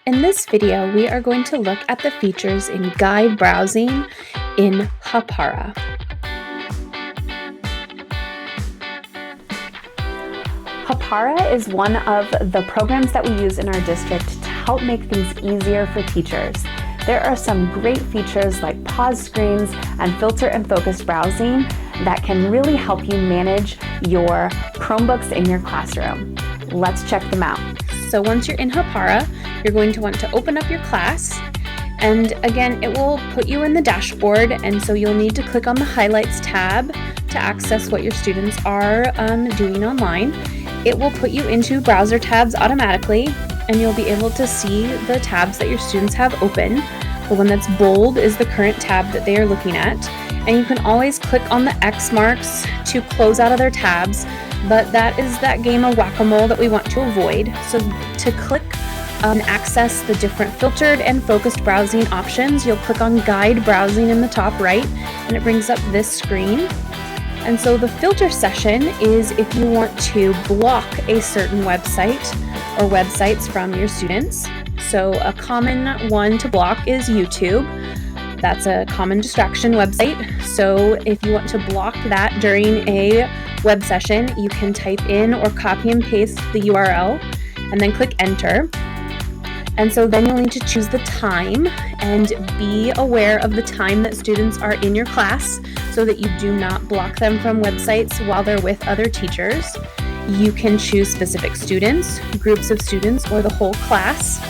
In this video, we are going to look at the features in guide browsing in Hapara. Hapara is one of the programs that we use in our district to help make things easier for teachers. There are some great features like pause screens and filter and focus browsing that can really help you manage your Chromebooks in your classroom. Let's check them out. So once you're in Hapara, you're going to want to open up your class, and again, it will put you in the dashboard, and so you'll need to click on the Highlights tab to access what your students are doing online. It will put you into browser tabs automatically, and you'll be able to see the tabs that your students have open. The one that's bold is the current tab that they are looking at, and you can always click on the X marks to close out other tabs, but that is that game of whack-a-mole that we want to avoid. So to click and access the different filtered and focused browsing options, you'll click on Guide Browsing in the top right, and it brings up this screen. And so the filter session is if you want to block a certain website or websites from your students. So a common one to block is YouTube. That's a common distraction website. So if you want to block that during a web session, you can type in or copy and paste the URL and then click enter. And so then you'll need to choose the time and be aware of the time that students are in your class so that you do not block them from websites while they're with other teachers. You can choose specific students, groups of students, or the whole class.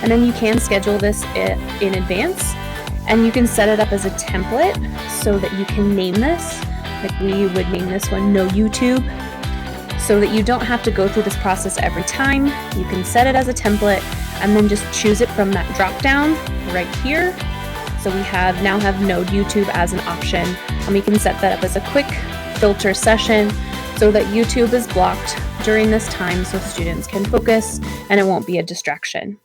And then you can schedule this in advance, and you can set it up as a template so that you can name this. Like we would name this one No YouTube, so that you don't have to go through this process every time. You can set it as a template and then just choose it from that drop down right here. So we now have No YouTube as an option, and we can set that up as a quick filter session so that YouTube is blocked during this time so students can focus and it won't be a distraction.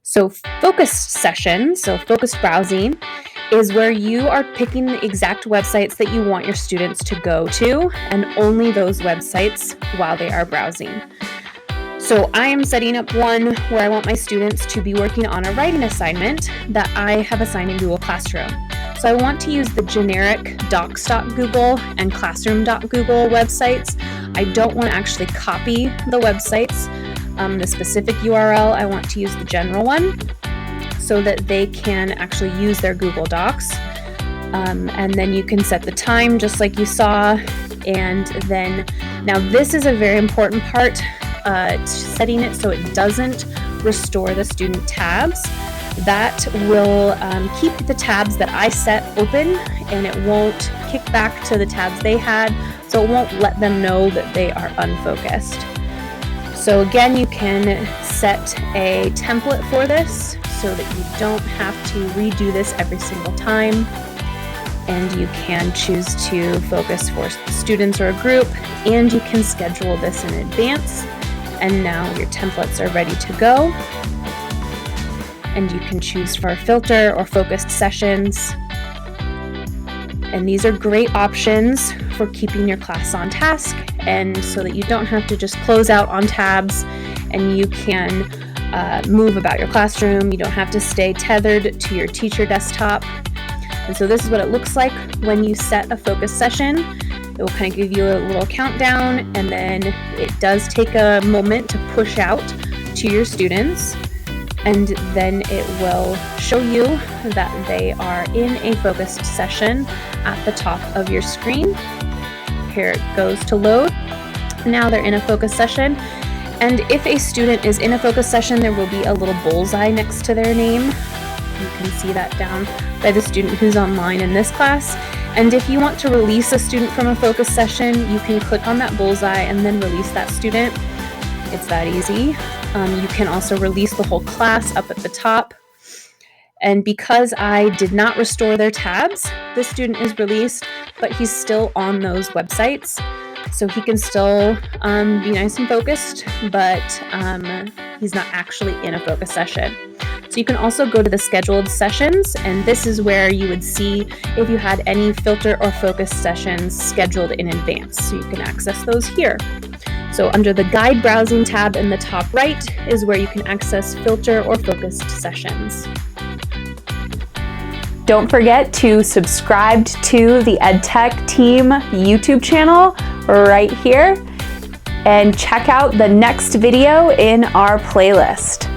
So focused session, so focused browsing, is where you are picking the exact websites that you want your students to go to, and only those websites while they are browsing. So I am setting up one where I want my students to be working on a writing assignment that I have assigned in Google Classroom. So I want to use the generic docs.google and classroom.google websites. I don't want to actually copy the websites, the specific URL. I want to use the general one so that they can actually use their Google Docs. And then you can set the time just like you saw. And then now this is a very important part, setting it so it doesn't restore the student tabs. That will keep the tabs that I set open, and it won't kick back to the tabs they had, so it won't let them know that they are unfocused. So again, you can set a template for this so that you don't have to redo this every single time, and you can choose to focus for students or a group, and you can schedule this in advance. And now your templates are ready to go. And you can choose for filter or focused sessions. And these are great options for keeping your class on task, and so that you don't have to just close out on tabs, and you can move about your classroom. You don't have to stay tethered to your teacher desktop. And so this is what it looks like when you set a focus session. It will kind of give you a little countdown, and then it does take a moment to push out to your students. And then it will show you that they are in a focused session at the top of your screen. Here it goes to load. Now they're in a focus session. And if a student is in a focus session, there will be a little bullseye next to their name. You can see that down by the student who's online in this class. And if you want to release a student from a focus session, you can click on that bullseye and then release that student. It's that easy. You can also release the whole class up at the top. And because I did not restore their tabs, this student is released, but he's still on those websites. So he can still be nice and focused, but he's not actually in a focus session. So you can also go to the scheduled sessions, and this is where you would see if you had any filter or focus sessions scheduled in advance. So you can access those here. So under the Guide Browsing tab in the top right is where you can access filter or focused sessions. Don't forget to subscribe to the EdTech Team YouTube channel right here and check out the next video in our playlist.